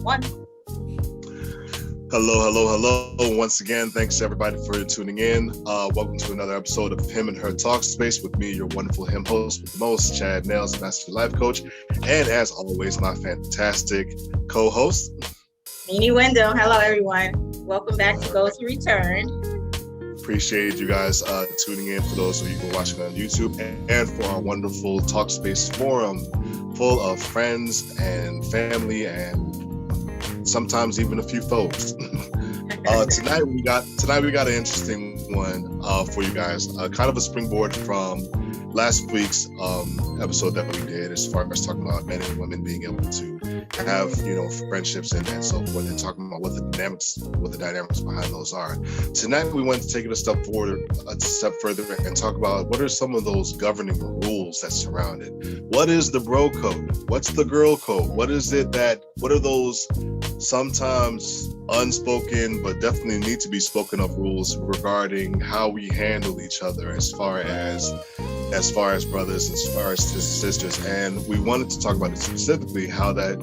one. Hello. Once again, thanks everybody for tuning in. Welcome to another episode of Him and Her Talk Space with me, your wonderful him host with the most, Chad Nails, Master Life Coach. And as always, my fantastic co-host, Meanie Window. Hello, everyone. Welcome back to Those Who Return. Appreciate you guys tuning in, for those of you who are watching on YouTube, and for our wonderful Talkspace forum full of friends and family and sometimes even a few foes. Tonight we got an interesting one for you guys. Kind of a springboard from last week's episode that we did, as far as talking about men and women being able to have, friendships and so forth, and talking about what the dynamics behind those are. Tonight we want to take it a step further and talk about what are some of those governing rules that surround it. What is the bro code? What's the girl code? What are those sometimes unspoken but definitely need to be spoken of rules regarding how we handle each other as far as brothers, as far as sisters? And we wanted to talk about it specifically, how that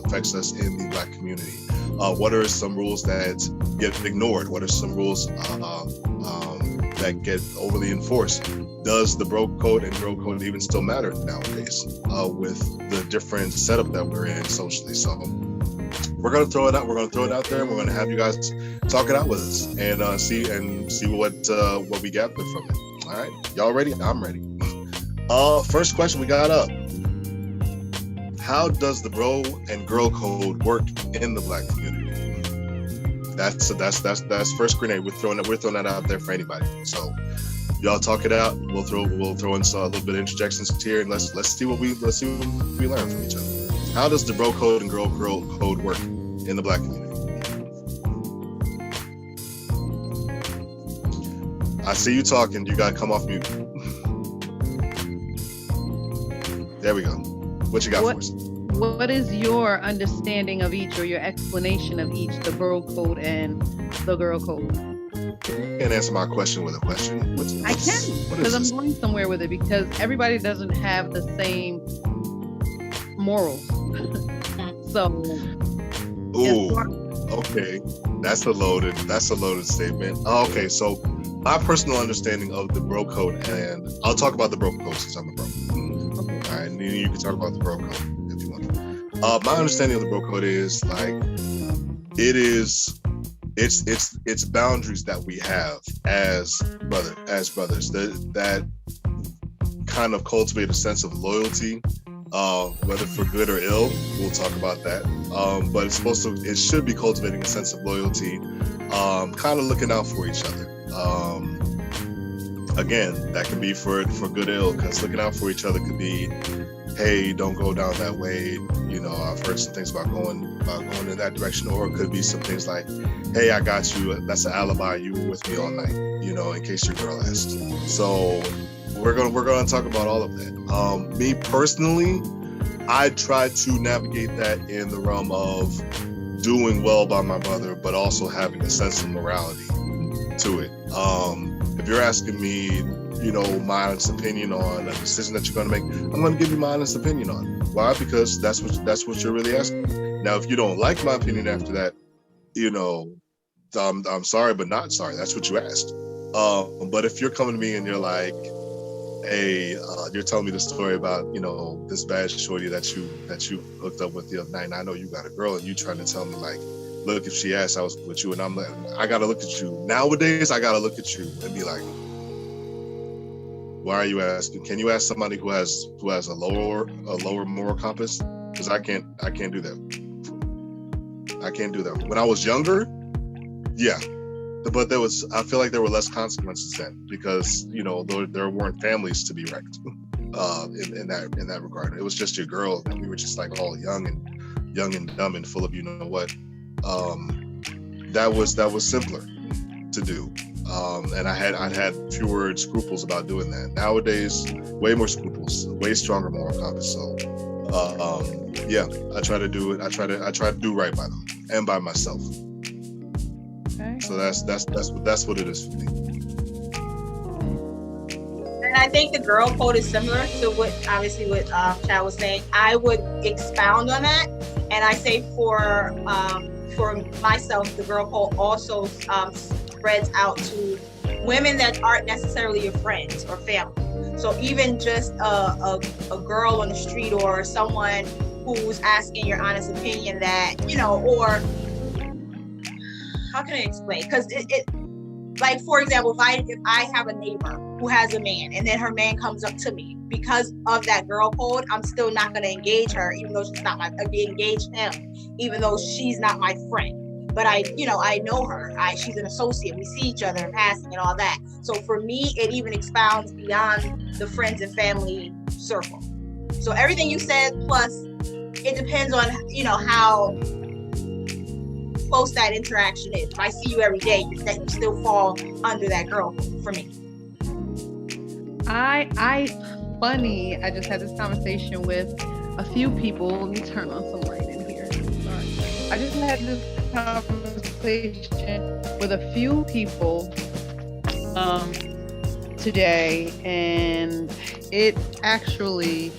affects us in the Black community. What are some rules that get ignored? What are some rules that get overly enforced? Does the bro code and girl code even still matter nowadays with the different setup that we're in socially? So we're gonna throw it out. We're gonna throw it out there, and we're gonna have you guys talk it out with us and see what we gather from it. All right, y'all ready? I'm ready. First question we got up: how does the bro and girl code work in the Black community? That's first grenade. We're throwing that out there for anybody. So y'all talk it out. We'll throw in a little bit of interjections here, and let's see what we learn from each other. How does the bro code and girl code work in the Black community? I see you talking. You gotta come off mute. There we go. What you got for us? What is your understanding of each, or your explanation of each, the bro code and the girl code? You can't answer my question with a question. I can, because I'm going somewhere with it, because everybody doesn't have the same morals. So, okay, that's a loaded statement. Okay, so my personal understanding of the bro code, and I'll talk about the bro code since I'm a bro. Okay. All right, and then you can talk about the bro code if you want. My understanding of the bro code is it's boundaries that we have as brothers that kind of cultivate a sense of loyalty. Whether for good or ill, we'll talk about that. But it should be cultivating a sense of loyalty, kind of looking out for each other. Again, that can be for good or ill, because looking out for each other could be, hey, don't go down that way. I've heard some things about going in that direction, or it could be some things like, hey, I got you. That's an alibi. You were with me all night. In case your girl asked. So we're gonna talk about all of that. Me personally, I try to navigate that in the realm of doing well by my brother, but also having a sense of morality to it. If you're asking me, my honest opinion on a decision that you're going to make, I'm going to give you my honest opinion on it. Why? Because that's what you're really asking. Now, if you don't like my opinion after that, I'm sorry, but not sorry. That's what you asked. But if you're coming to me and you're like, hey, you're telling me the story about, this bad shorty that you hooked up with the other night, and I know you got a girl, and you trying to tell me like, look, if she asked, I was with you, and I'm like, I gotta look at you. Nowadays, I gotta look at you and be like, why are you asking? Can you ask somebody who has a lower moral compass? Because I can't do that. I can't do that. When I was younger, yeah. But I feel like there were less consequences then, because there weren't families to be wrecked in that regard. It was just your girl, and we were just like all young and dumb and full of what. That was simpler to do, and I had fewer scruples about doing that. Nowadays, way more scruples, way stronger moral compass. So yeah, I try to do it. I try to do right by them and by myself. Okay. So that's what it is for me. And I think the girl code is similar to what Chad was saying. I would expound on that, and And I say for myself, the girl code also spreads out to women that aren't necessarily your friends or family. So even just a girl on the street or someone who's asking your honest opinion that, or how can I explain? Because it like, for example, if I have a neighbor who has a man and then her man comes up to me, because of that girl code, I'm still not going to engage her, even though she's not engage him, even though she's not my friend. But I know her. She's an associate. We see each other in passing and all that. So for me, it even expounds beyond the friends and family circle. So everything you said, plus it depends on, how close that interaction is. If I see you every day, that you still fall under that girl for me. Funny, I just had this conversation with a few people. Let me turn on some light in here. Sorry. I just had this conversation with a few people today, and it actually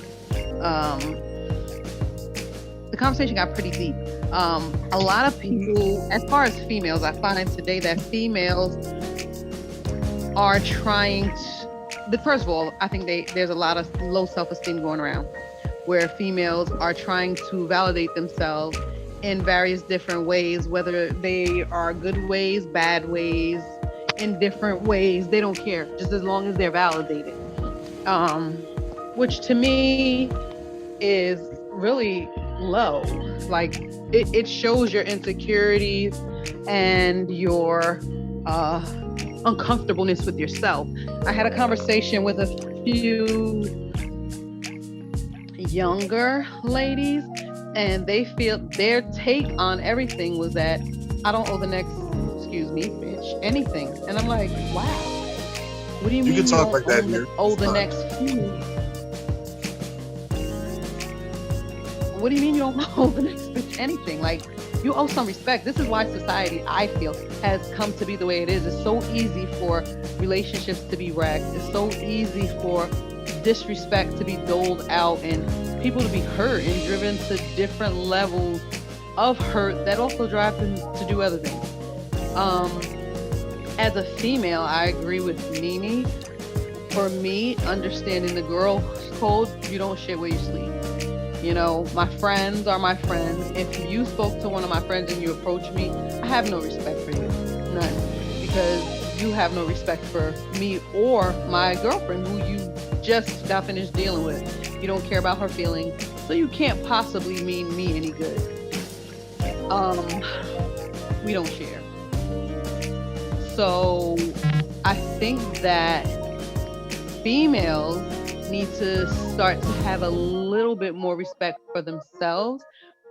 the conversation got pretty deep. A lot of people, as far as females, I find today that females are trying to, first of all, I think there's a lot of low self-esteem going around, where females are trying to validate themselves in various different ways, whether they are good ways, bad ways, in different ways. They don't care, just as long as they're validated. Which to me is really low. Like, it shows your insecurities and your uncomfortableness with yourself. I had a conversation with a few younger ladies, and they feel their take on everything was that I don't owe the next, excuse me, bitch, anything. And I'm like, wow, what do you mean can talk like that here. Owe the next few? What do you mean you don't owe the next bitch anything? Like, you owe some respect. This is why society, I feel, has come to be the way it is. It's so easy for relationships to be wrecked. It's so easy for disrespect to be doled out and people to be hurt and driven to different levels of hurt that also drive them to do other things. As a female, I agree with Nene. For me, understanding the girl code, you don't shit where you sleep. My friends are my friends. If you spoke to one of my friends and you approached me, I have no respect for you. None. Because you have no respect for me or my girlfriend who you just got finished dealing with. You don't care about her feelings, so you can't possibly mean me any good. We don't share. So I think that females need to start to have a little bit more respect for themselves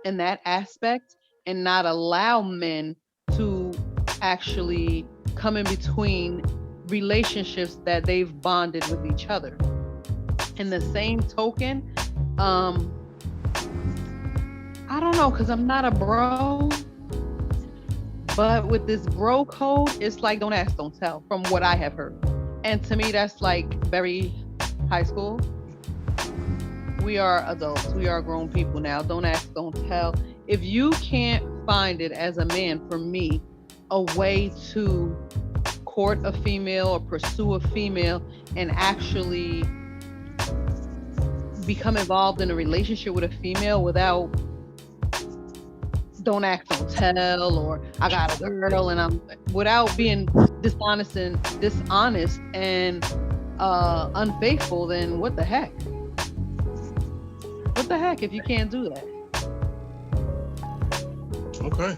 in that aspect and not allow men to actually come in between relationships that they've bonded with each other. In the same token, I don't know, because I'm not a bro, but with this bro code, it's like don't ask, don't tell, from what I have heard. And to me, that's like very high school. We are adults. We are grown people now. Don't ask, don't tell. If you can't find it as a man, for me, a way to court a female or pursue a female and actually become involved in a relationship with a female without don't ask, don't tell, or I got a girl and I'm without being dishonest and unfaithful, then what the heck? What the heck if you can't do that? Okay.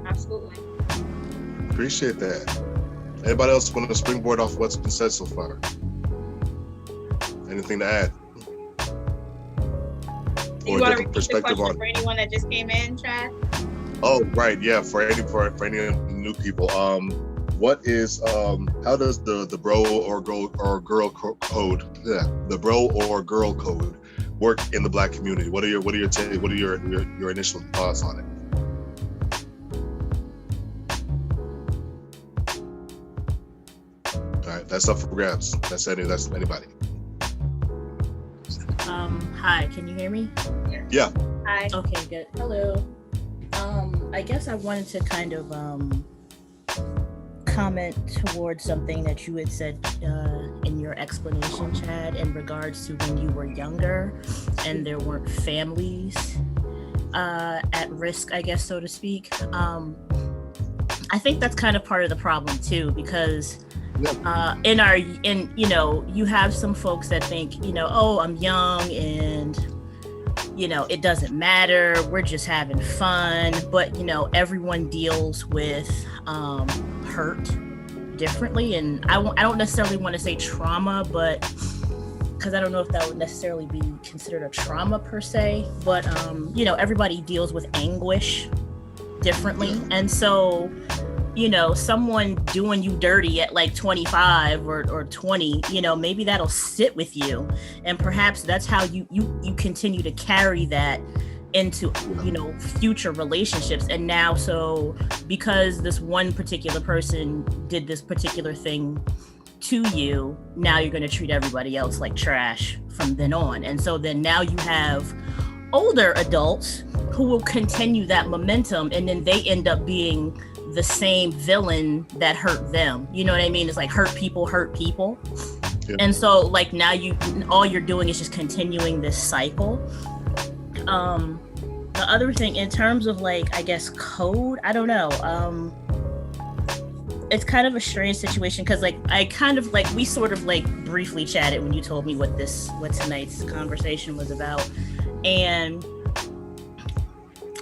Absolutely. Appreciate that. Anybody else want to springboard off what's been said so far? Anything to add? Do you want to repeat the question for anyone that just came in, Chad? Oh, right. Yeah. For any new people, what is how does the bro or girl code, the bro or girl code work in the Black community? What are your initial thoughts on it? All right, that's up for grabs. That's anybody. Hi, can you hear me? Yeah. Hi. Hi. Okay, good. Hello. I guess I wanted to kind of comment towards something that you had said in your explanation, Chad, in regards to when you were younger and there weren't families at risk, I guess, so to speak. I think that's kind of part of the problem too, because you have some folks that think, oh, I'm young and it doesn't matter, we're just having fun, but everyone deals with hurt differently, and I don't necessarily want to say trauma, but because I don't know if that would necessarily be considered a trauma per se, but everybody deals with anguish differently, and so someone doing you dirty at like 25 or 20, maybe that'll sit with you, and perhaps that's how you continue to carry that into future relationships. And now, so because this one particular person did this particular thing to you, now you're going to treat everybody else like trash from then on. And so then now you have older adults who will continue that momentum, and then they end up being the same villain that hurt them. You know what I mean? It's like hurt people. Yeah. And so like now all you're doing is just continuing this cycle. The other thing in terms of like, I guess code, I don't know. It's kind of a strange situation because like I kind of like, we sort of like briefly chatted when you told me what tonight's conversation was about. And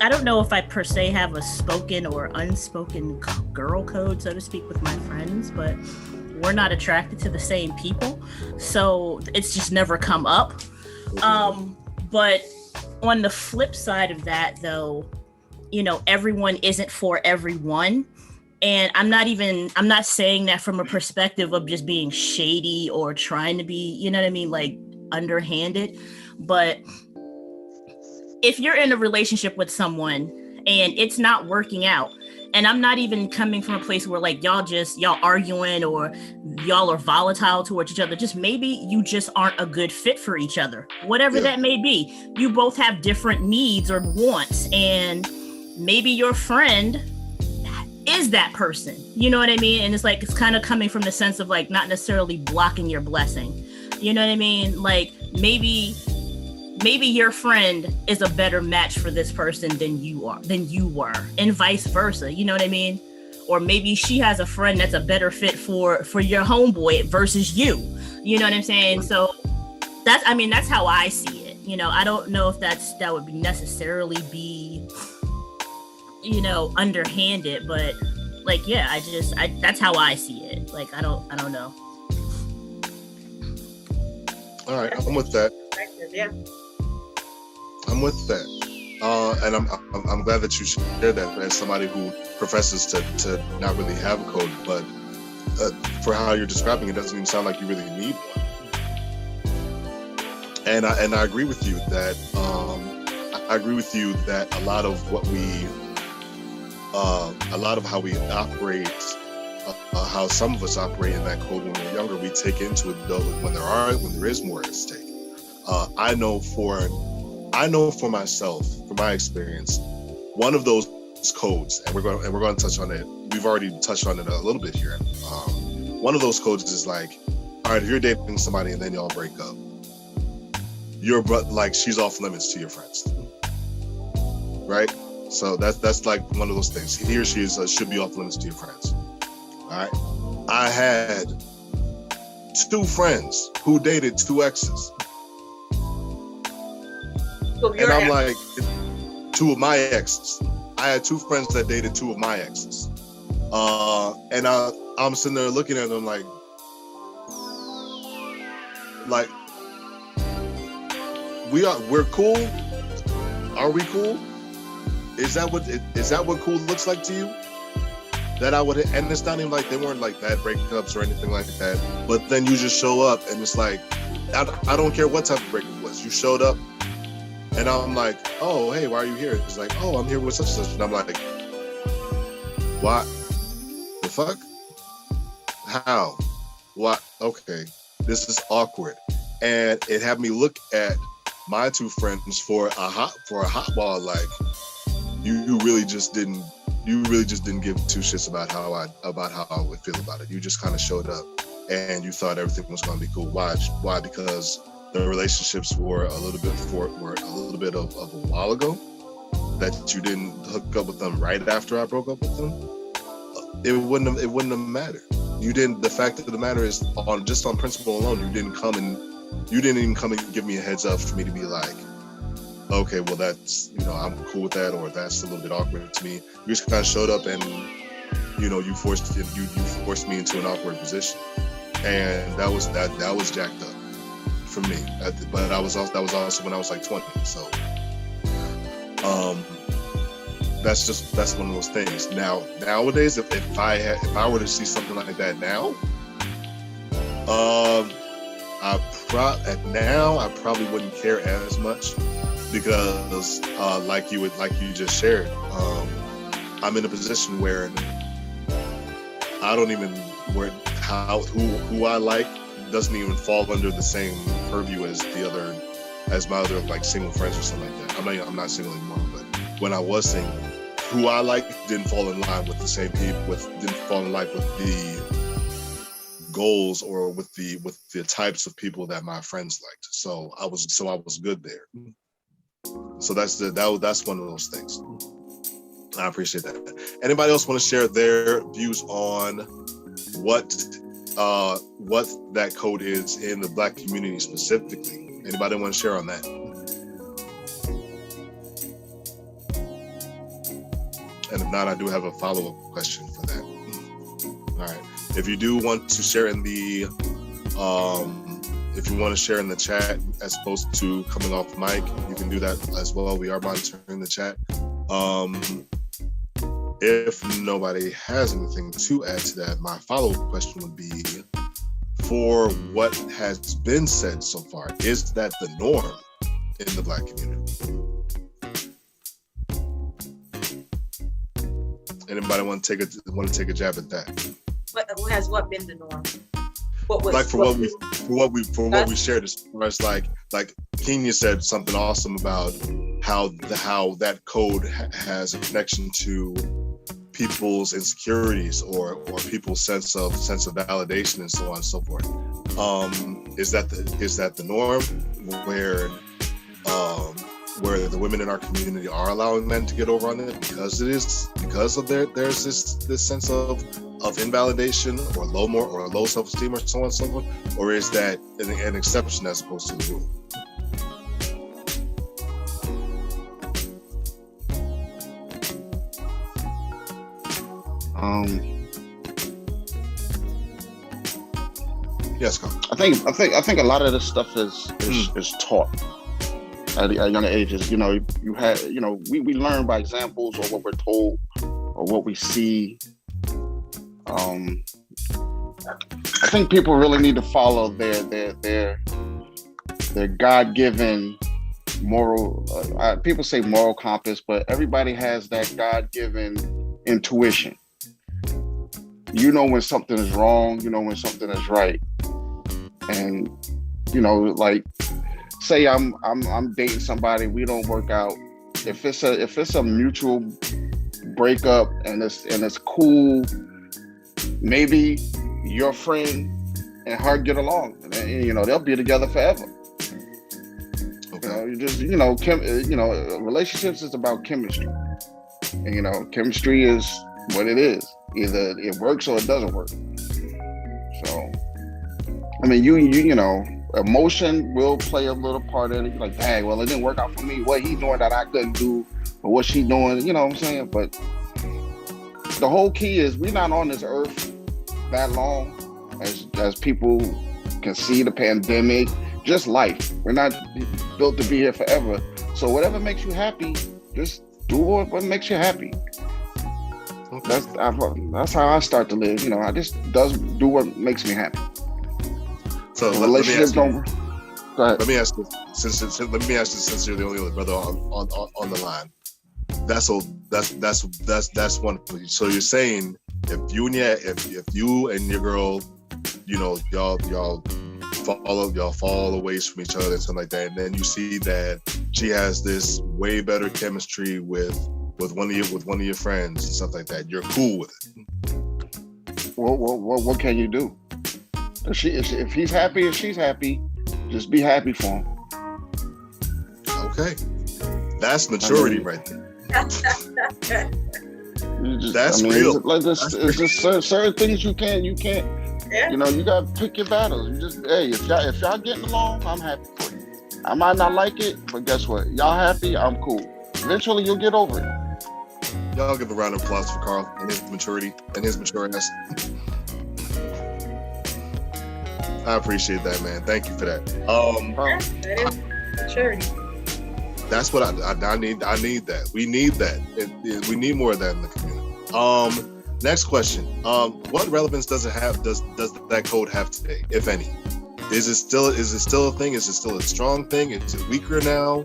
I don't know if I per se have a spoken or unspoken girl code, so to speak, with my friends, but we're not attracted to the same people, so it's just never come up. But on the flip side of that, though, everyone isn't for everyone. And I'm not saying that from a perspective of just being shady or trying to be, like underhanded, but if you're in a relationship with someone and it's not working out, and I'm not even coming from a place where like y'all arguing or y'all are volatile towards each other, just maybe you just aren't a good fit for each other, whatever that may be. You both have different needs or wants, and maybe your friend is that person, you know what I mean? And it's like, it's kind of coming from the sense of like not necessarily blocking your blessing, you know what I mean? Like maybe your friend is a better match for this person than you were, and vice versa. You know what I mean? Or maybe she has a friend that's a better fit for your homeboy versus you. You know what I'm saying? So that's how I see it. I don't know if that would necessarily be, underhanded, but like, yeah, that's how I see it. Like, I don't know. All right, I'm with that. Yeah. I'm with that, and I'm glad that you shared that as somebody who professes to not really have a code, but for how you're describing it, doesn't even sound like you really need one. And I agree with you that a lot of how we operate, how some of us operate in that code when we're younger, we take into adulthood when there is more at stake. I know for myself, from my experience, one of those codes, and we're going to touch on it. We've already touched on it a little bit here. One of those codes is like, all right, if you're dating somebody and then y'all break up, she's off limits to your friends, right? So that's like one of those things. He or she should be off limits to your friends. All right. I had 2 friends who dated 2 exes. And I'm like, 2 of my exes. I had 2 friends that dated 2 of my exes. And I'm sitting there looking at them like, we're cool? Are we cool? Is that what cool looks like to you? That I would, and it's not even like they weren't like bad breakups or anything like that. But then you just show up and it's like, I don't care what type of breakup it was. You showed up. And I'm like, oh, hey, why are you here? It's like, oh, I'm here with such and such. And I'm like, what? The fuck? How? What? Okay, this is awkward. And it had me look at my two friends for a hot while, like you really just didn't give two shits about how I would feel about it. You just kind of showed up and you thought everything was going to be cool. Why? Because the relationships were a little bit of a while ago, that you didn't hook up with them right after I broke up with them. It wouldn't have mattered. You didn't. The fact of the matter is, on principle alone, you didn't even come and give me a heads up for me to be like, okay, well, that's, I'm cool with that, or that's a little bit awkward to me. You just kind of showed up and, you forced me into an awkward position, and that was jacked up for me. But that was also when I was like 20. So, that's one of those things. Nowadays, if I were to see something like that now, I probably wouldn't care as much, because like you just shared, I'm in a position where I don't even who I like doesn't even fall under the same purview as my other like single friends or something like that. I'm not single anymore, but when I was single, who I liked didn't fall in line with the same people, didn't fall in line with the goals or with the types of people that my friends liked. So I was good there. So that's one of those things. I appreciate that. Anybody else want to share their views on what that code is in the Black community specifically? Anybody want to share on that? And if not, I do have a follow-up question for that. All right. If you do want to share in the if you want to share in the chat as opposed to coming off mic, you can do that as well. We are monitoring the chat. If nobody has anything to add to that, my follow-up question would be, for what has been said so far, is that the norm in the Black community? Anybody want to take a jab at that? What been the norm? What was, like for what we shared, as far as like Kenya said something awesome about how that code has a connection to people's insecurities or people's sense of validation and so on and so forth. Is that the norm where the women in our community are allowing men to get over on it because there's this sense of invalidation or low self-esteem or so on and so forth, or is that an exception as opposed to the rule? Yes, Carl. I think a lot of this stuff is taught at younger ages. We learn by examples or what we're told or what we see. I think people really need to follow their God-given moral. People say moral compass, but everybody has that God-given intuition. You know when something is wrong. You know when something is right. And like, say I'm dating somebody, we don't work out. If it's a mutual breakup and it's cool, maybe your friend and her get along, and they'll be together forever. Okay. Relationships is about chemistry, and chemistry is what it is. Either it works or it doesn't work. So, I mean, emotion will play a little part in it. You're like, dang, well, it didn't work out for me. What he doing that I couldn't do, or what she doing, you know what I'm saying? But the whole key is we're not on this earth that long as people can see, the pandemic, just life. We're not built to be here forever. So whatever makes you happy, just do what makes you happy. Okay. That's how I start to live. I just do what makes me happy. So relationships don't. Go ahead. Let me ask you, since you're the only other brother on the line. That's wonderful. So you're saying if you and your girl, y'all y'all fall away from each other and something like that, and then you see that she has this way better chemistry with one of your friends and stuff like that. You're cool with it. What can you do? If he's happy, if she's happy, just be happy for him. Okay, that's maturity right there. That's real. It's just certain things you can't. Yeah. You know, you gotta pick your battles. You just, hey, if y'all getting along, I'm happy for you. I might not like it, but guess what? Y'all happy, I'm cool. Eventually, you'll get over it. Y'all give a round of applause for Carl and his maturity and his matureness. I appreciate that, man. Thank you for that. That is maturity. That's what I need. I need that. We need that. We need more of that in the community. Next question. What relevance does it have? Does that code have today, if any? Is it still a thing? Is it still a strong thing? Is it weaker now?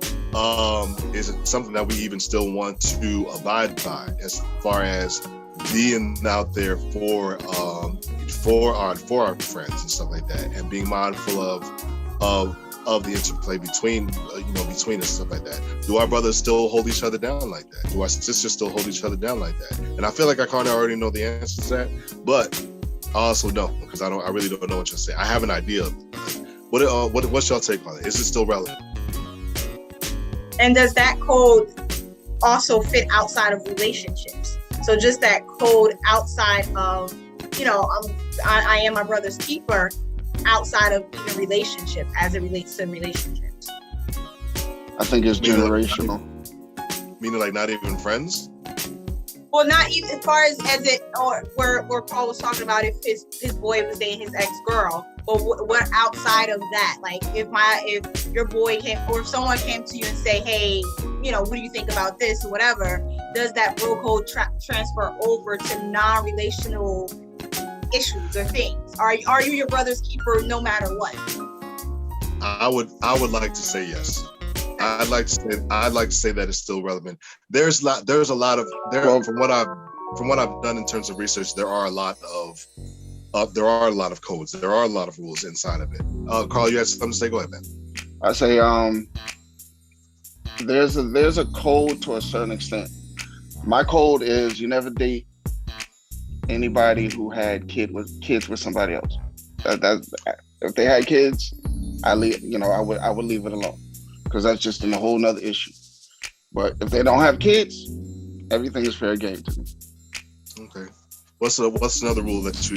Is it something that we even still want to abide by as far as being out there for our friends and stuff like that, and being mindful of the interplay between us and stuff like that? Do our brothers still hold each other down like that? Do our sisters still hold each other down like that? And I feel like I kind of already know the answer to that, but I also don't, because I really don't know what you're saying. I have an idea of it. What's y'all take on it? Is it still relevant? And does that code also fit outside of relationships? So just that code outside of, I am my brother's keeper, outside of even relationship, as it relates to relationships. I think it's generational. Meaning like not even friends? Well, not even as far as it, or where Paul was talking about if his boy was dating his ex-girl, but what outside of that? Like if your boy came, or if someone came to you and say, hey, what do you think about this or whatever, does that bro code transfer over to non-relational issues or things? Are you your brother's keeper no matter what? I would like to say yes. I'd like to say that it's still relevant. From what I've done in terms of research, there are a lot of codes. There are a lot of rules inside of it. Carl, you had something to say? Go ahead, man. I say there's a code to a certain extent. My code is you never date anybody who had kids with somebody else. If they had kids, I would leave it alone, because that's just a whole nother issue. But if they don't have kids, everything is fair game to me. Okay. What's another rule that you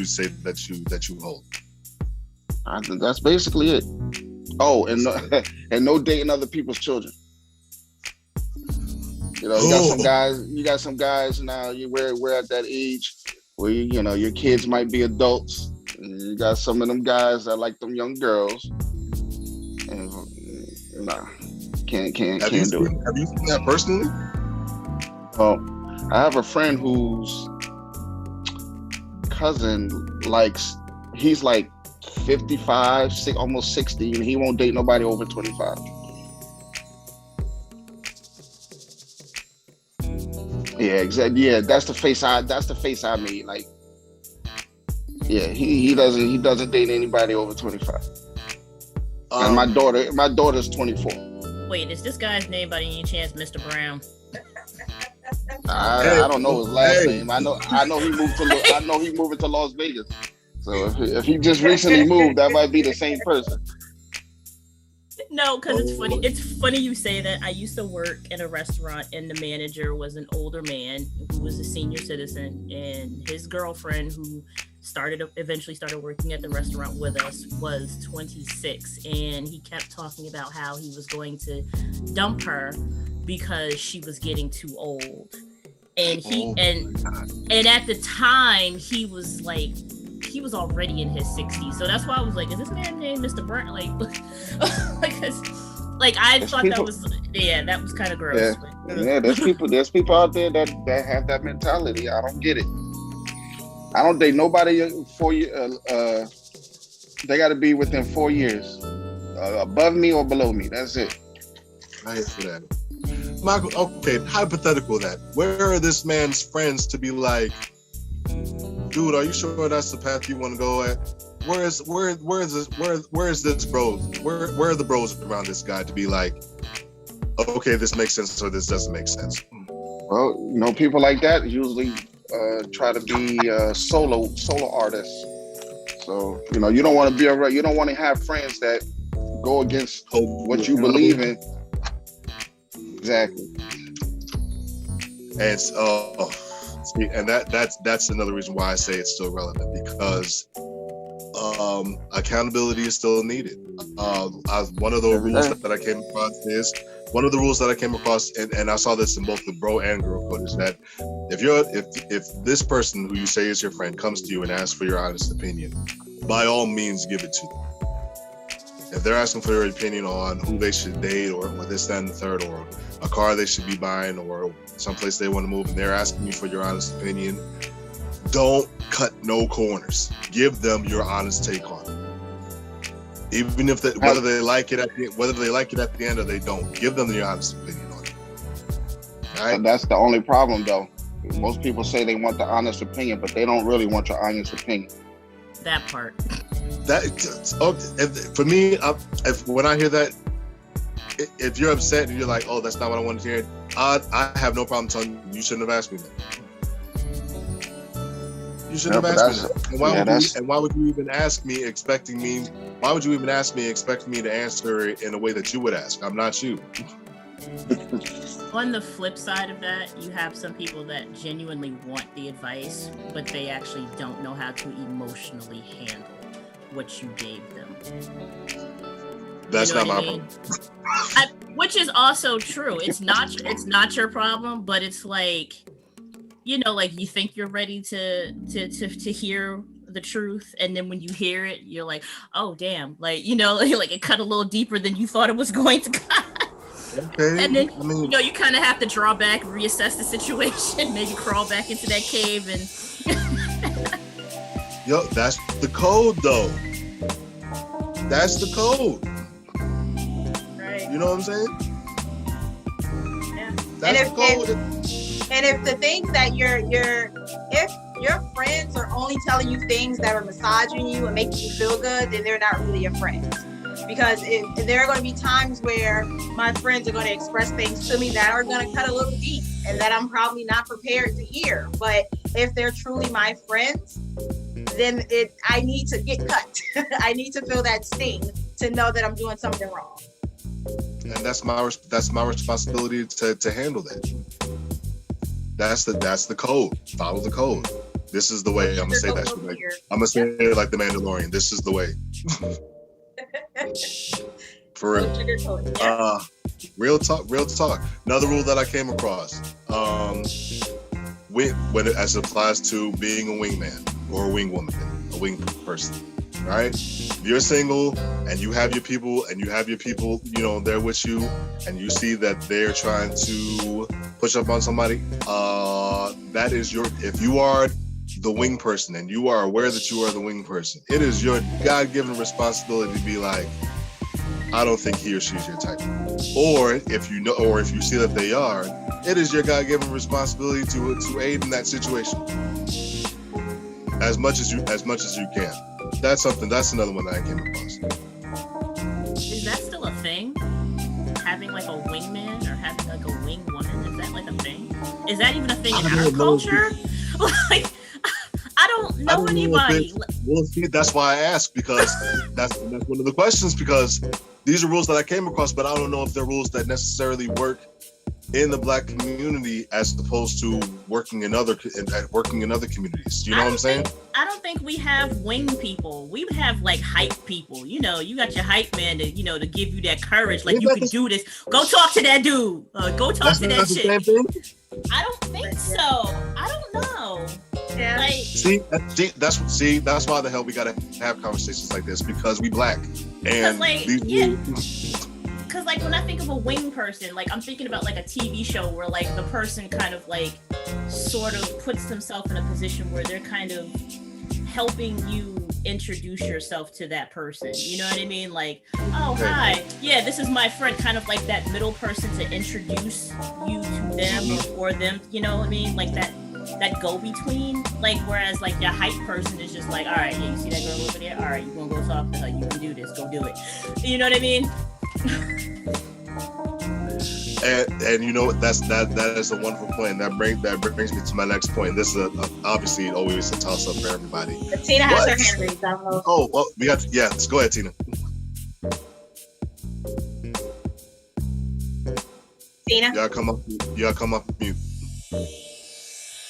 say that you hold? I think that's basically it. Oh, and no dating other people's children. You got some guys now. We're at that age where your kids might be adults. And you got some of them guys that like them young girls. And can't do it. Have you seen that personally? Well, I have a friend whose cousin he's like 55, almost 60, and he won't date nobody over 25. Yeah, exactly. Yeah, that's the face I made. Like, yeah, he doesn't date anybody over 25. And my daughter's 24. Wait, is this guy's name by any chance Mr. Brown? I don't know his last name. I know he moved to Las Vegas. So if he just recently moved, that might be the same person. No, because it's funny. It's funny you say that. I used to work in a restaurant, and the manager was an older man who was a senior citizen, and his girlfriend, who eventually started working at the restaurant with us, was 26, and he kept talking about how he was going to dump her because she was getting too old. And and at the time he was already in his 60s, so that's why I was like, is this man named Mr. Brown? I thought that was kind of gross. Yeah, there's people out there that have that mentality. I don't get it. I don't date nobody 4 years. They got to be within 4 years, above me or below me. That's it. I hate for that. Michael, okay, hypothetical that. Where are this man's friends to be like, dude, are you sure that's the path you want to go at? where is this bro? Where are the bros around this guy to be like, okay, this makes sense or this doesn't make sense? Well, you know, people like that usually try to be solo artists. So, you know, you don't want to be around. You don't want to have friends that go against what you believe in. Exactly. And see, and that's another reason why I say it's still relevant, because accountability is still needed. One of the rules that I came across and I saw this in both the bro and girl code, is that if this person who you say is your friend comes to you and asks for your honest opinion, by all means give it to them. If they're asking for your opinion on who they should date or this, that, and the third, or a car they should be buying, or someplace they want to move, and they're asking you for your honest opinion, don't cut no corners. Give them your honest take on it. Even if whether they like it at the end or they don't, give them your honest opinion on it. Right? And that's the only problem, though. Most people say they want the honest opinion, but they don't really want your honest opinion. That part. For me, when I hear that, if you're upset and you're like, oh, that's not what I wanted to hear, I have no problem telling you, you shouldn't have asked me that. You shouldn't have asked me that. And why would you even ask me expecting me to answer it in a way that you would ask? I'm not you. On the flip side of that, you have some people that genuinely want the advice, but they actually don't know how to emotionally handle what you gave them. That's not my problem. Which is also true. It's not your problem, but it's like, you know, like you think you're ready to hear the truth, and then when you hear it, you're like, oh damn, like, you know, like it cut a little deeper than you thought it was going to cut. Okay. And then, you know, you kind of have to draw back, reassess the situation, maybe crawl back into that cave and... Yo, that's the code, though. That's the code. Right. You know what I'm saying? Yeah. That's the code. And if the things that if your friends are only telling you things that are massaging you and making you feel good, then they're not really your friends. Because there are going to be times where my friends are going to express things to me that are going to cut a little deep and that I'm probably not prepared to hear. But if they're truly my friends, then I need to get cut. I need to feel that sting to know that I'm doing something wrong. And that's my responsibility to handle that. That's the code. Follow the code. This is the way. I'm gonna say that shit. I'm gonna say it like the Mandalorian. This is the way. For real. Real talk. Another rule that I came across, when it applies to being a wingman or a wing woman, a wing person, right? If you're single and you have your people, you know, they're with you, and you see that they're trying to push up on somebody, that is if you are the wing person and you are aware that you are the wing person, it is your God-given responsibility to be like, I don't think he or she's your type. Or if you see that they are, it is your God-given responsibility to aid in that situation as much as you can. That's another one that I came across. Is that still a thing? Having like a wingman or having like a wing woman? Is that like a thing? Is that even a thing in our culture? Like, I don't know anybody. Well, see, that's why I asked, because that's one of the questions, because these are rules that I came across, but I don't know if they're rules that necessarily work in the Black community as opposed to working in other communities. You know what I'm saying? I don't think we have wing people. We have like hype people. You know, you got your hype man to give you that courage, like you can do this. Go talk to that dude. Go talk to that chick. I don't think so. I don't know. Yeah. Like, that's why the hell we gotta have conversations like this, because we Black. And because like when I think of a wing person, like I'm thinking about like a TV show where like the person kind of like sort of puts themselves in a position where they're kind of helping you introduce yourself to that person. You know what I mean? Like, oh, hi. Yeah, this is my friend. Kind of like that middle person to introduce you to them or them. You know what I mean? Like that. that go between. Like, whereas like your hype person is just like, all right, yeah, you see that girl over there? All right, you gonna go talk to her. You can do this. Go do it. You know what I mean? And you know what? That is a wonderful point. That brings me to my next point. This is obviously always a toss up for everybody. But Tina has her hand raised. I don't know. Oh, well, we got let's go ahead, Tina. Tina, You gotta come up mute.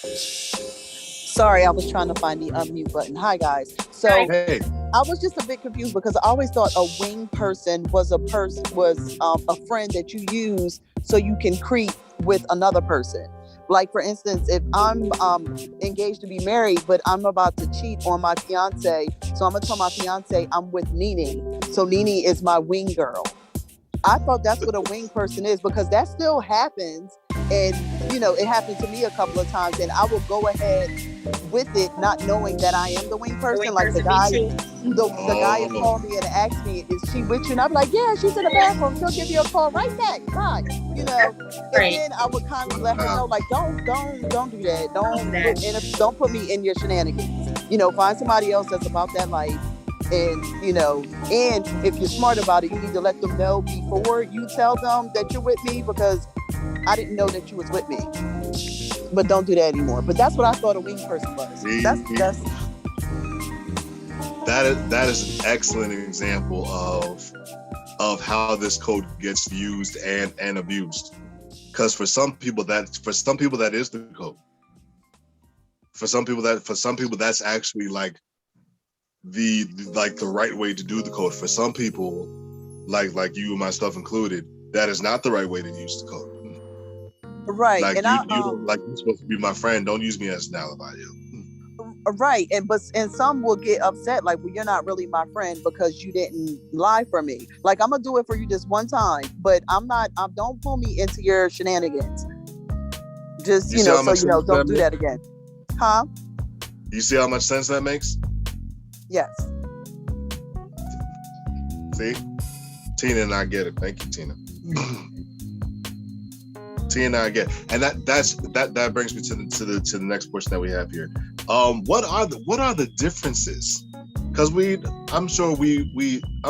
Sorry, I was trying to find the unmute button. Hi, guys. So Hey, I was just a bit confused because I always thought a wing person was a friend that you use so you can creep with another person. Like, for instance, if I'm engaged to be married, but I'm about to cheat on my fiance, so I'm gonna tell my fiance I'm with Nene. So Nene is my wing girl. I thought that's what a wing person is, because that still happens. And, you know, it happened to me a couple of times, and I will go ahead with it, not knowing that I am the wing person. Like the guy had called me and asked me, is she with you? And I'm like, yeah, she's in the bathroom. She'll give you a call right back. Bye. You know, Right. and then I would kind of let her know, like, don't do that. Don't put me in your shenanigans. You know, find somebody else that's about that life. And, you know, and if you're smart about it, you need to let them know before you tell them that you're with me, because I didn't know that you was with me. But don't do that anymore. But that's what I thought a wing person was. That is an excellent example of how this code gets used and abused. Because for some people that is the code. For some people that's actually like the right way to do the code. For some people, like you and myself included, that is not the right way to use the code. Right. Like, and you're supposed to be my friend. Don't use me as an alibi. Right. And some will get upset, like, well, you're not really my friend because you didn't lie for me. Like, I'm gonna do it for you just one time, but don't pull me into your shenanigans. Just, don't do that again. Huh? You see how much sense that makes? Yes. See? Tina and I get it. Thank you, Tina. Tina and I get it. And that brings me to the next portion that we have here. What are the differences? Because I'm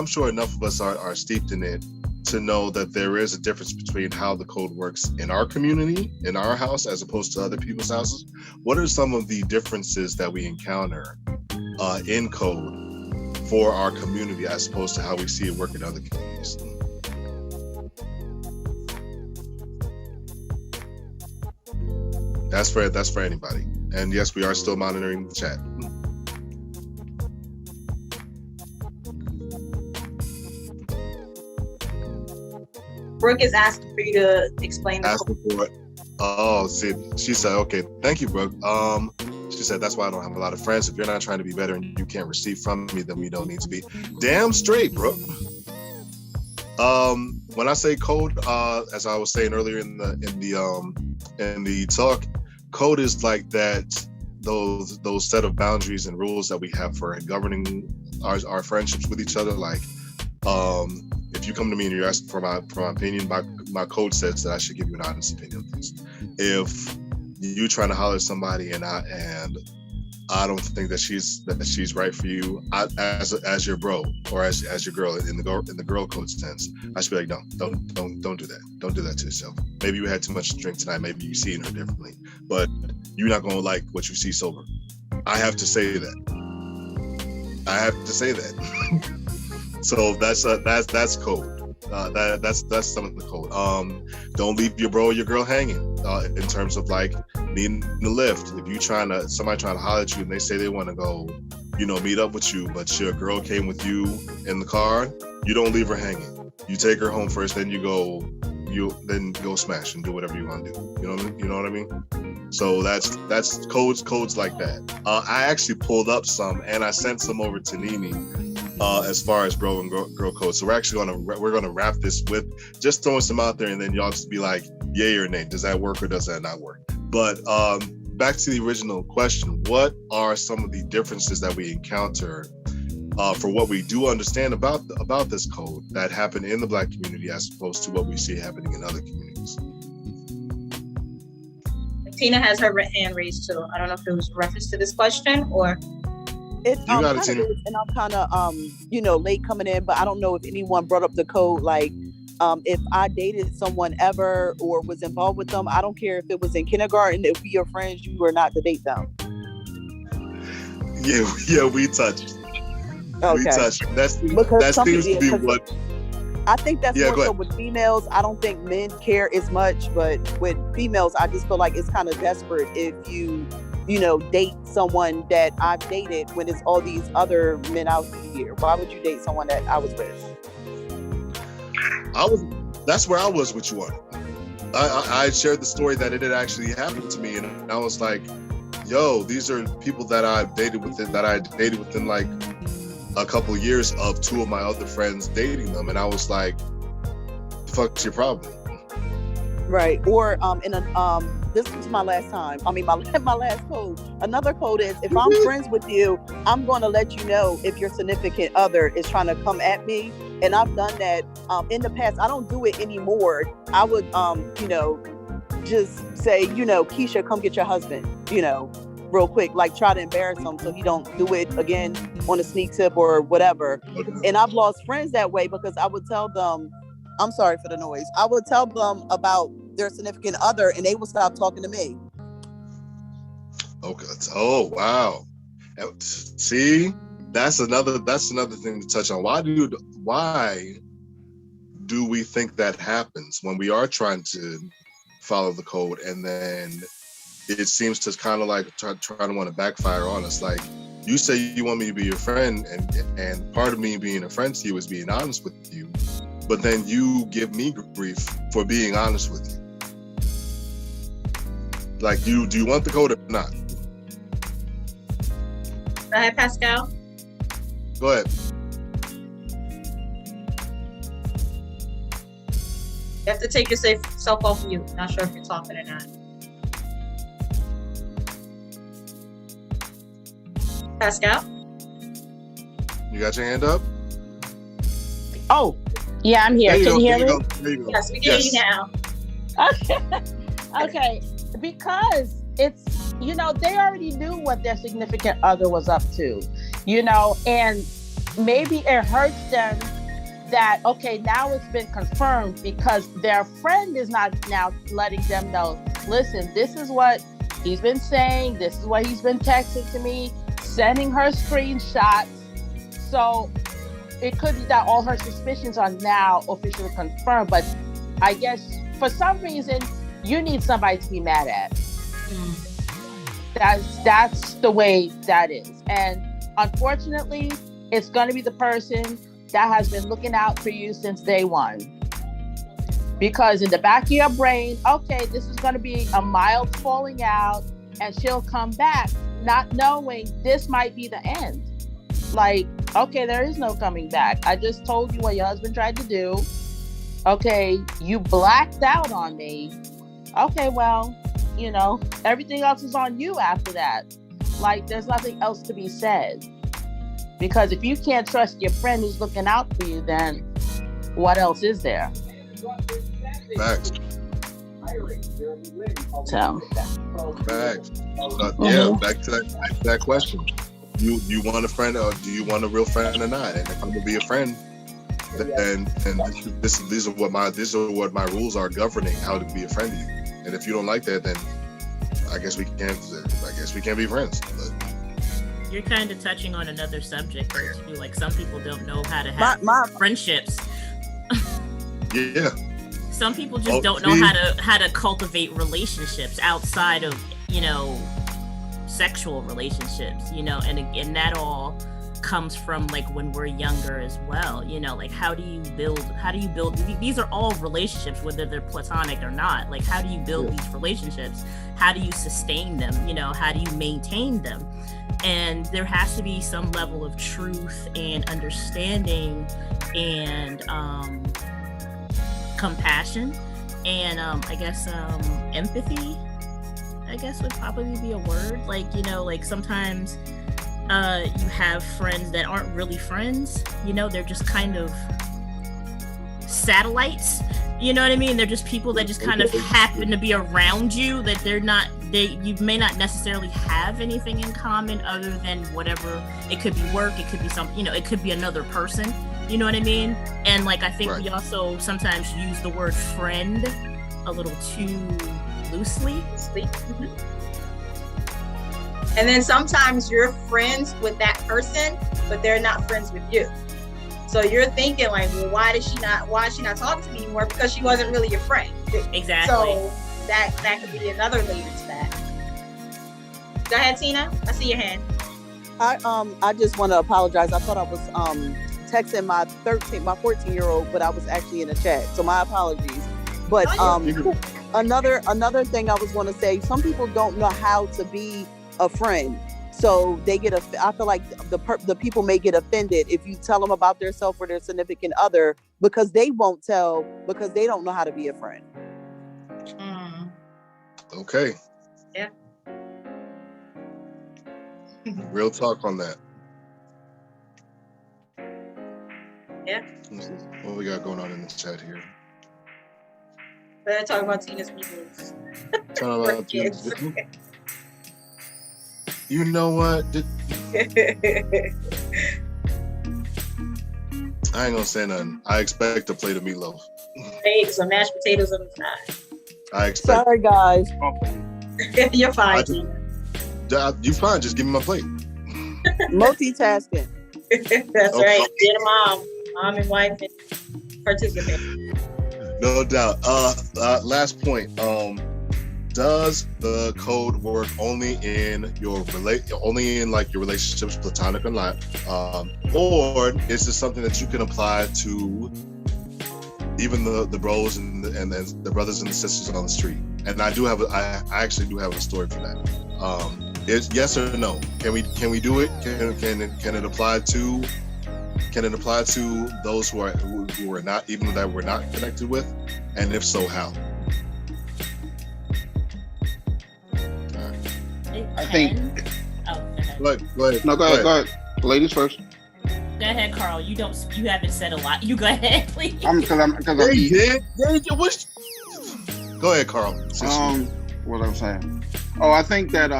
sure enough of us are steeped in it to know that there is a difference between how the code works in our community, in our house, as opposed to other people's houses. What are some of the differences that we encounter in code for our community as opposed to how we see it work in other communities? That's for anybody. And yes, we are still monitoring the chat. Brooke is asking for you to explain the Asking for it. Oh, see, she said, okay, thank you, Brooke. She said, that's why I don't have a lot of friends. If you're not trying to be better and you can't receive from me, then we don't need to be. Damn straight, Brooke. When I say code, as I was saying earlier in the talk, code is like that, those set of boundaries and rules that we have for governing our friendships with each other. Like, if you come to me and you're asking for my opinion, my code says that I should give you an honest opinion on this. If you trying to holler at somebody and I don't think that she's right for you, as your bro or as your girl in the girl code sense, I should be like, no, don't do that. Don't do that to yourself. Maybe you had too much to drink tonight. Maybe you see her differently, but you're not gonna like what you see sober. I have to say that. So that's code. That's some of the code. Don't leave your bro or your girl hanging. In terms of like needing the lift. If somebody trying to holler at you and they say they want to go, meet up with you, but your girl came with you in the car, you don't leave her hanging. You take her home first, then you go smash and do whatever you want to do. You know what I mean? So that's codes like that. I actually pulled up some and I sent some over to Nene. As far as bro and girl code, so we're gonna wrap this with just throwing some out there, and then y'all just be like, yay or nay, does that work or does that not work? But back to the original question, what are some of the differences that we encounter for what we do understand about this code that happen in the Black community as opposed to what we see happening in other communities? Tina has her hand raised too. I don't know if it was reference to this question or. It You got it, kind of Tina. is, and I'm kind of late coming in, but I don't know if anyone brought up the code. Like, if I dated someone ever or was involved with them, I don't care if it was in kindergarten. If we are friends, you are not to date them. Yeah, we touched. Okay. We touched. Because That some seems to people- be because what. I think that's Yeah, more go so ahead. with females. I don't think men care as much, but with females, I just feel like it's kind of desperate if you date someone that I've dated when it's all these other men out here. Why would you date someone that I was with? That's where I was with you on it. I shared the story that it had actually happened to me, and I was like, yo, these are people that I dated within like a couple of years of two of my other friends dating them, and I was like, the fuck's your problem? Right. Or this was my last time. I mean, my last code. Another code is if I'm friends with you, I'm going to let you know if your significant other is trying to come at me. And I've done that in the past. I don't do it anymore. I would, just say, Keisha, come get your husband, real quick, like try to embarrass him so he don't do it again on a sneak tip or whatever. And I've lost friends that way because I would tell them, I'm sorry for the noise. I would tell them about their significant other and they would stop talking to me. Okay. Oh wow. See, that's another thing to touch on. Why do we think that happens when we are trying to follow the code, and then it seems to kind of like try to want to backfire on us? Like, you say you want me to be your friend, and part of me being a friend to you is being honest with you, but then you give me grief for being honest with you. Like, do you want the code or not? Go ahead, Pascal. Go ahead. You have to take yourself off mute. Not sure if you're talking or not. Pascal? You got your hand up? Oh, yeah, I'm here. Can you hear me? There you go. Yes, we can hear you now. Okay. Okay. Because it's, they already knew what their significant other was up to, and maybe it hurts them that, okay, now it's been confirmed because their friend is not now letting them know, listen, this is what he's been saying. This is what he's been texting to me, sending her screenshots. So it could be that all her suspicions are now officially confirmed, but I guess for some reason you need somebody to be mad at. That's the way that is. And unfortunately, it's going to be the person that has been looking out for you since day one. Because in the back of your brain, okay, this is going to be a mild falling out and she'll come back, not knowing this might be the end. Like, okay, there is no coming back. I just told you what your husband tried to do. Okay, you blacked out on me. Okay, well, everything else is on you after that. Like, there's nothing else to be said. Because if you can't trust your friend who's looking out for you, then what else is there? Facts. So. Facts. Yeah, back to that question. You want a friend, or do you want a real friend or not? And if I'm gonna be a friend, then these are what my rules are governing how to be a friend to you. And if you don't like that, then I guess we can't be friends. But You're kind of touching on another subject there too. Like, some people don't know how to have friendships. yeah. Some people just don't know how to cultivate relationships outside of, sexual relationships, and that all comes from like when we're younger as well, like how do you build these are all relationships, whether they're platonic or not. Like, how do you build these relationships? How do you sustain them? How do you maintain them? And there has to be some level of truth and understanding and compassion and I guess empathy, I guess would probably be a word. Like, like sometimes you have friends that aren't really friends, they're just kind of satellites, you know what I mean? They're just people that just kind of happen to be around you, that they're not you may not necessarily have anything in common other than whatever. It could be work, it could be something, you know, it could be another person. You know what I mean? And like, I think we also sometimes use the word friend a little too loosely. Mm-hmm. And then sometimes you're friends with that person, but they're not friends with you. So you're thinking like, well, why is she not talking to me anymore? Because she wasn't really your friend. Exactly. So that could be another layer to that. Go ahead, Tina. I see your hand. I just want to apologize. I thought I was texting my 14-year-old, but I was actually in a chat. So my apologies. But another thing I was going to say, some people don't know how to be a friend. So they I feel like the people may get offended if you tell them about their self or their significant other, because they won't tell, because they don't know how to be a friend. Okay. Yeah. Real talk on that. Yeah. What we got going on in the chat here? Better talk about Tina's videos. Talking about Tina's videos. You know what? I ain't gonna say nothing. I expect a plate of meatloaf. Eggs or mashed potatoes on the side. I expect. Sorry, guys. You're fine. You fine. Just give me my plate. Multitasking. That's Okay. right. Get a mom and wife, and participate. No doubt. Last point. Does the code work only in your relationships, platonic or not, or is this something that you can apply to even the bros and the brothers and the sisters on the street? And I actually do have a story for that. Is yes or no? Can we do it? Can it apply to? Can it apply to those who are not, even that we're not connected with? And if so, how? I think. Go ahead. Go ahead. No, go ahead. Ladies first. Go ahead, Carl. You haven't said a lot. You go ahead, please. Because I'm. Go ahead, Carl. What I'm saying. Oh, I think that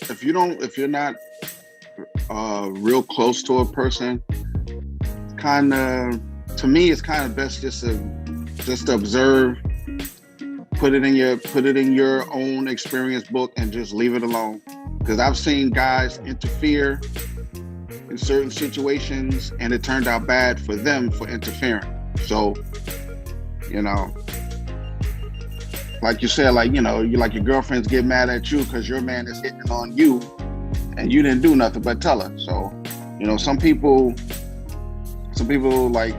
if you're not real close to a person, to me, it's kind of best just to observe. Put it in your own experience book and just leave it alone. Because I've seen guys interfere in certain situations and it turned out bad for them for interfering. So, like you said, like your girlfriends get mad at you because your man is hitting on you and you didn't do nothing but tell her. So, some people like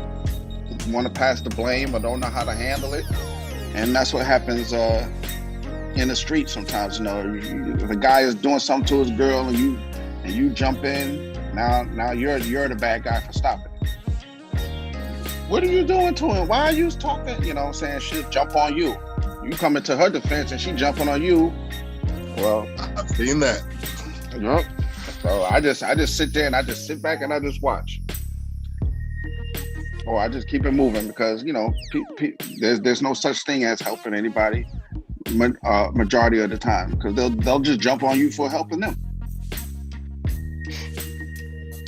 want to pass the blame or don't know how to handle it. And that's what happens in the street sometimes. If a guy is doing something to his girl and you jump in, now you're the bad guy for stopping it. What are you doing to him? Why are you talking? Saying shit, jump on you. You coming to her defense and she jumping on you. Well, I've seen that. Yep. So I just sit there and I just sit back and I just watch. Or I just keep it moving because, there's no such thing as helping anybody majority of the time because they'll just jump on you for helping them.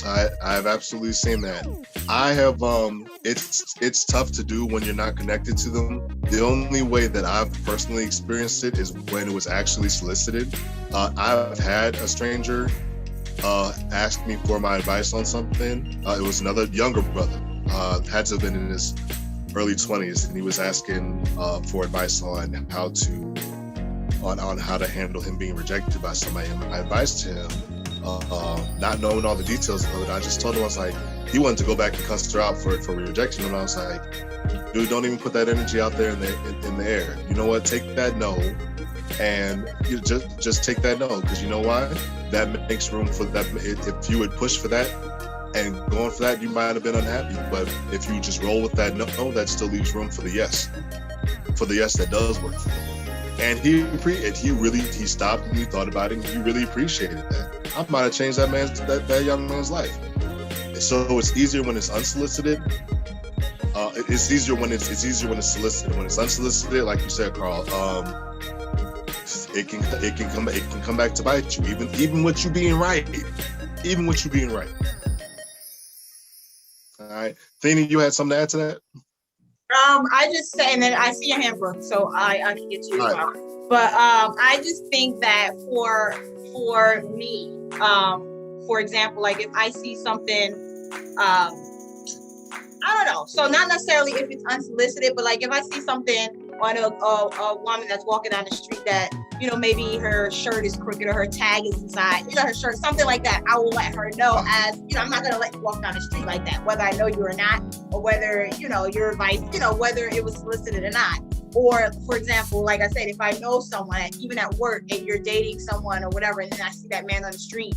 I've absolutely seen that. I have, it's tough to do when you're not connected to them. The only way that I've personally experienced it is when it was actually solicited. I've had a stranger ask me for my advice on something. It was another younger brother. Had to have been in his early 20s, and he was asking for advice on how to handle him being rejected by somebody. And my advice to him, not knowing all the details of it, I just told him, I was like, he wanted to go back and cuss her out for rejection, and I was like, dude, don't even put that energy out there in the air. You know what? Take that no, and you just take that no, because you know why? That makes room for that. If you would push for that and going for that, you might have been unhappy. But if you just roll with that no, that still leaves room for the yes that does work for you. And he stopped and he thought about it. And he really appreciated that. I might have changed that young man's life. So it's easier when it's unsolicited. It's easier when it's solicited. When it's unsolicited, like you said, Carl, it can come back to bite you. Even with you being right. All right, Thena, you had something to add to that? I just say, and then I see your hand, Brooke, so I can get to you as All well. But I just think that for me, for example, like if I see something, I don't know. So not necessarily if it's unsolicited, but like if I see something on a woman that's walking down the street that, you know, maybe her shirt is crooked or her tag is inside, you know, her shirt, something like that, I will let her know. As, you know, I'm not gonna let you walk down the street like that, whether I know you or not, or whether, you know, your advice, you know, whether it was solicited or not. Or for example, like I said, if I know someone, even at work, and you're dating someone or whatever, and then I see that man on the street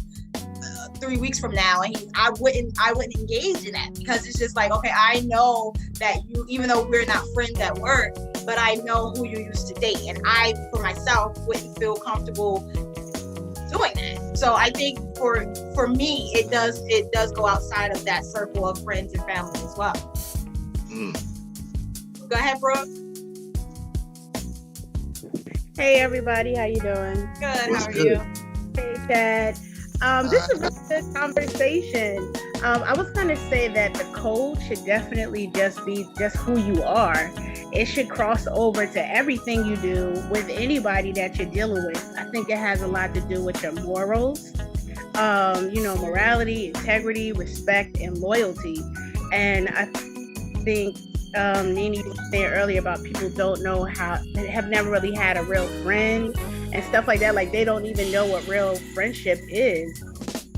3 weeks from now, and I wouldn't engage in that, because it's just like, okay, I know that you, even though we're not friends at work, but I know who you used to date, and I, for myself, wouldn't feel comfortable doing that. So I think for me, it does go outside of that circle of friends and family as well. Go ahead, Brooke. Hey everybody, how you doing? Good. What's How are good? you? Hey Chad. This is a really good conversation. I was going to say that the code should definitely just be just who you are. It should cross over to everything you do with anybody that you're dealing with. I think it has a lot to do with your morals, you know, morality, integrity, respect, and loyalty. And I think Nene was saying earlier about people don't know how, they have never really had a real friend and stuff like that. Like they don't even know what real friendship is.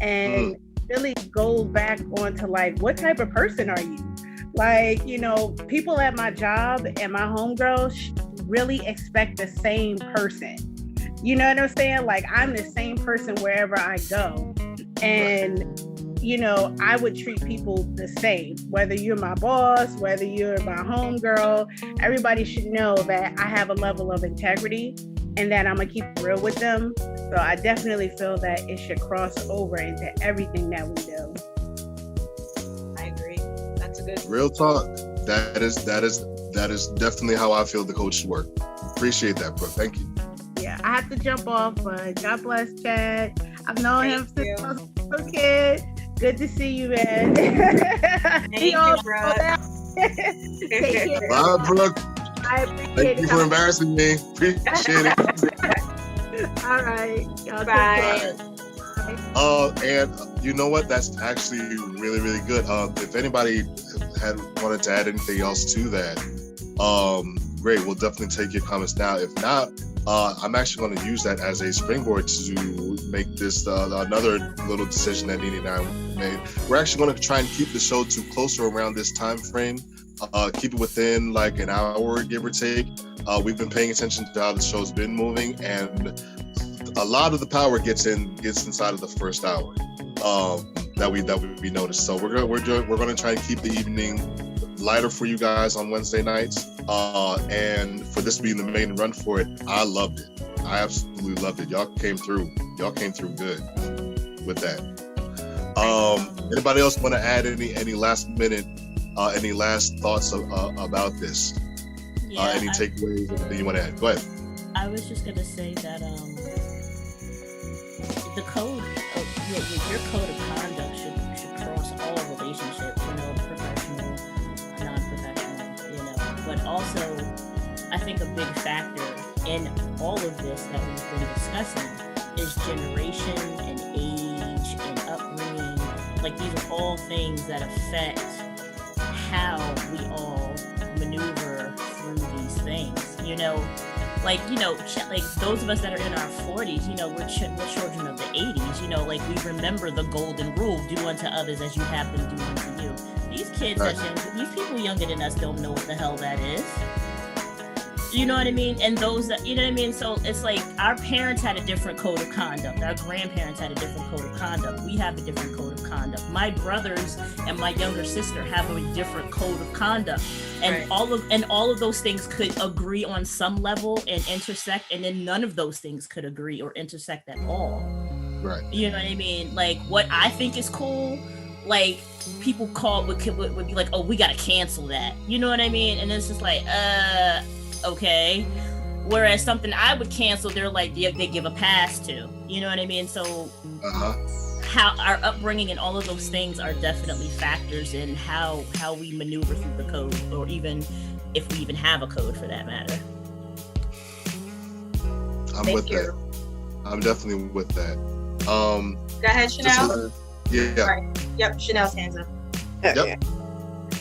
And really goes back onto like, what type of person are you? Like, you know, people at my job and my homegirls really expect the same person. You know what I'm saying? Like I'm the same person wherever I go. And you know, I would treat people the same, whether you're my boss, whether you're my homegirl. Everybody should know that I have a level of integrity and that I'm gonna keep it real with them. So I definitely feel that it should cross over into everything that we do. I agree. That's a good. Real talk. That is definitely how I feel the coach should work. Appreciate that, Brooke. Thank you. Yeah, I have to jump off, but God bless Chad. I've known him Thank since I was a little kid. Good to see you, man. Thank you, Brooke. Take care. Bye, Brooke. I appreciate Thank you it. for embarrassing me. Appreciate it. All right. Y'all Bye. take care. And you know what? That's actually really, really good. If anybody had wanted to add anything else to that, great. We'll definitely take your comments now. If not, I'm actually going to use that as a springboard to make this another little decision that Nene and I made. We're actually going to try and keep the show to closer around this time frame. Keep it within like an hour, give or take. We've been paying attention to how the show's been moving, and a lot of the power gets inside of the first hour that we noticed. So we're going to try and keep the evening lighter for you guys on Wednesday nights. And for this being the main run for it, I loved it. I absolutely loved it. Y'all came through good with that. Anybody else want to add any last minute, any last thoughts about this? Any takeaways, anything you want to add? Go ahead. I was just gonna say that the code, your code of conduct should cross all relationships, you know, professional, non-professional, you know. But also, I think a big factor in all of this that we've been discussing is generation and age and upbringing. Like these are all things that affect how we all maneuver through these things, you know. Like, you know, like those of us that are in our 40s, you know, we're children of the 80s, you know, like we remember the golden rule, do unto others as you have them do unto you. These kids, these people younger than us don't know what the hell that is. You know what I mean? And those that, you know what I mean? So it's like our parents had a different code of conduct. Our grandparents had a different code of conduct. We have a different code of conduct. My brothers and my younger sister have a different code of conduct. And all of those things could agree on some level and intersect, and then none of those things could agree or intersect at all. Right. You know what I mean? Like what I think is cool, like people would be like, oh, we gotta cancel that. You know what I mean? And it's just like, okay. Whereas something I would cancel, they're like, they give a pass to. You know what I mean? So how our upbringing and all of those things are definitely factors in how we maneuver through the code, or even if we even have a code for that matter. I'm with that. I'm definitely with that. Go ahead, Chanel. Yeah. Right. Yep, Chanel's hands up. Okay. Yep.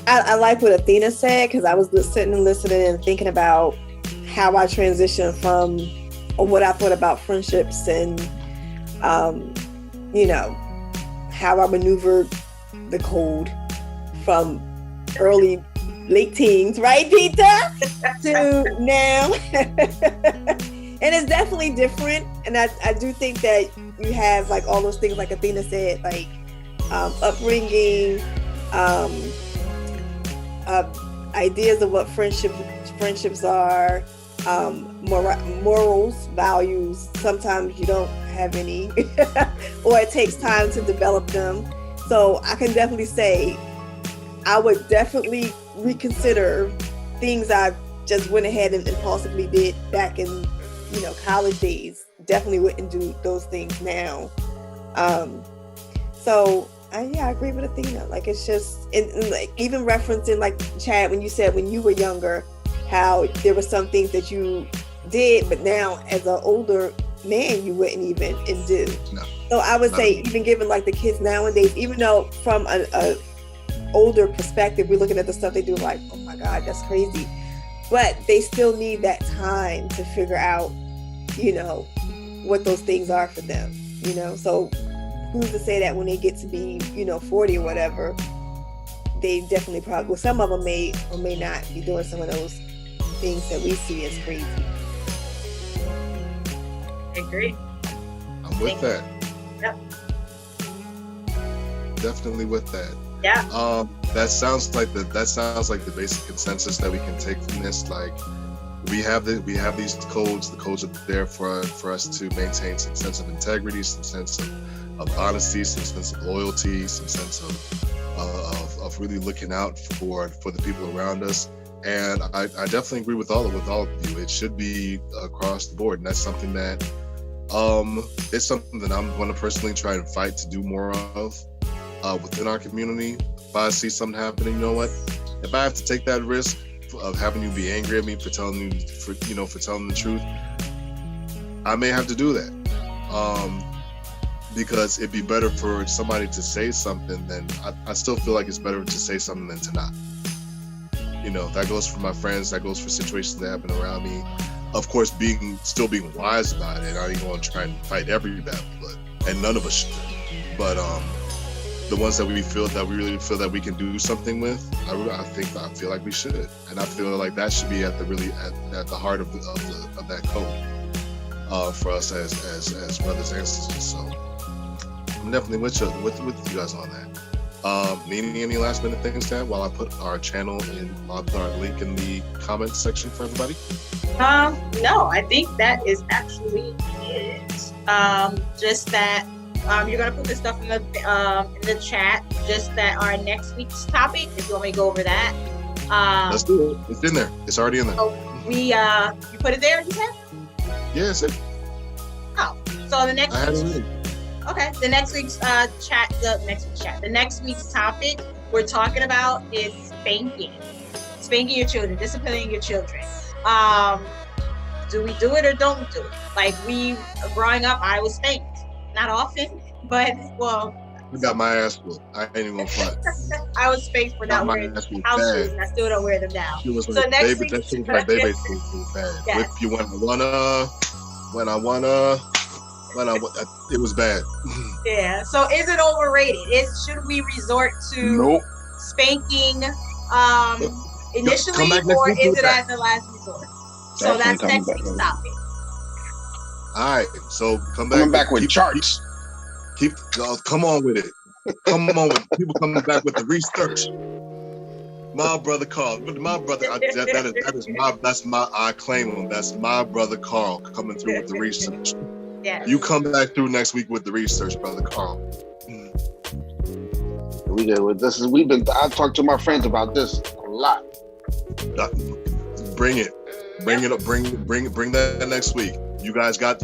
I like what Athena said, because I was sitting and listening and thinking about how I transitioned from what I thought about friendships and, you know, how I maneuvered the code from late teens, right, Dita, to now. And it's definitely different. And I do think that you have like all those things, like Athena said, like upbringing, ideas of what friendships are, morals, values. Sometimes you don't have any, or it takes time to develop them. So I can definitely say I would definitely reconsider things I just went ahead and impulsively did back in, you know, college days. Definitely wouldn't do those things now. So yeah, I agree with Athena. Like, it's just, and like even referencing like Chad, when you said when you were younger, how there were some things that you did, but now as an older man, you wouldn't even do. No. So I would say, even given like the kids nowadays, even though from a older perspective, we're looking at the stuff they do like, oh my God, that's crazy. But they still need that time to figure out, you know, what those things are for them, you know? So who's to say that when they get to be, you know, 40 or whatever, they definitely probably, well, some of them may or may not be doing some of those things that we see as crazy. I agree. I'm with that. Yep. Definitely with that. Yeah. That sounds like the basic consensus that we can take from this. Like, we have these codes. The codes are there for us to maintain some sense of integrity, some sense of honesty, some sense of loyalty, some sense of really looking out for the people around us. And I definitely agree with all of you. It should be across the board, and that's something that it's something that I'm going to personally try and fight to do more of within our community. If I see something happening, you know what? If I have to take that risk of having you be angry at me for telling the truth, I may have to do that. Because it'd be better for somebody to say something than I still feel like it's better to say something than to not. You know, that goes for my friends, that goes for situations that happen around me. Of course, still being wise about it. I ain't gonna try and fight every battle, and none of us should. But the ones that we really feel that we can do something with, I feel like we should, and I feel like that should be at the heart of that code for us as brothers and sisters. So I'm definitely with you guys on that. Nini, any last minute things to add while I put our channel I'll put our link in the comment section for everybody? No, I think that is actually it. Just that you're gonna put the stuff in the chat. Just that our next week's topic, if you want me to go over that. Let's do it. It's in there. It's already in there. So you put it there, you said? Yeah, it's in. Oh, so the next week's okay. The next week's the next week's topic we're talking about is spanking your children, disciplining your children. Do we do it or don't do it? Like, growing up, I was spanked. Not often, but well. I got my ass whooped. I ain't even gonna front. I was spanked for not wearing house shoes, and I still don't wear them now. It was so like next baby, week, that shit was like baby food. Bad. Yes. Whip you when I wanna. It was bad. Yeah. So is it overrated? Should we resort to spanking initially, or is it as a last resort? So that's next week's topic. All right. So coming back with charts. Come on with it. Come on with it. People coming back with the research. My brother Carl. My brother. I claim him. That's my brother Carl coming through with the research. Yes. You come back through next week with the research, brother Carl. We did with this. I talked to my friends about this a lot. Bring it. Bring it up. Bring that next week. You guys have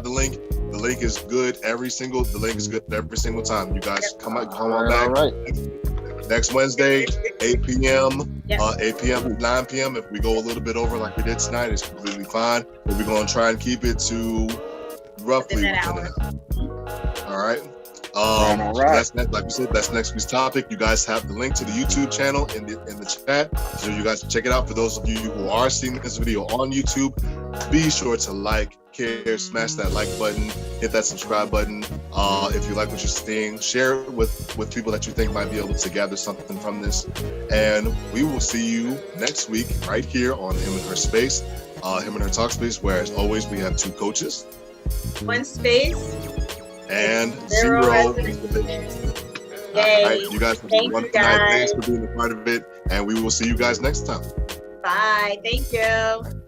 the link. The link is good every single time. You guys come on back. All right. Next Wednesday, 8 p.m. Yes. 8 p.m. to 9 p.m. If we go a little bit over like we did tonight, it's completely fine. But we're going to try and keep it to roughly Within within an an hour. All right. All So right. that's next, like we said, that's next week's topic. You guys have the link to the YouTube channel in the chat, so you guys can check it out. For those of you who are seeing this video on YouTube, be sure to like, care, smash that like button, hit that subscribe button. If you like what you're seeing, share it with people that you think might be able to gather something from this. And we will see you next week right here on Him and Her Space, Him and Her Talk Space, where as always we have 2 coaches One space. and Zero zero reservations. All right, you guys have a Thank you, wonderful night. guys. Thanks for being a part of it, and we will see you guys next time. Bye. Thank you.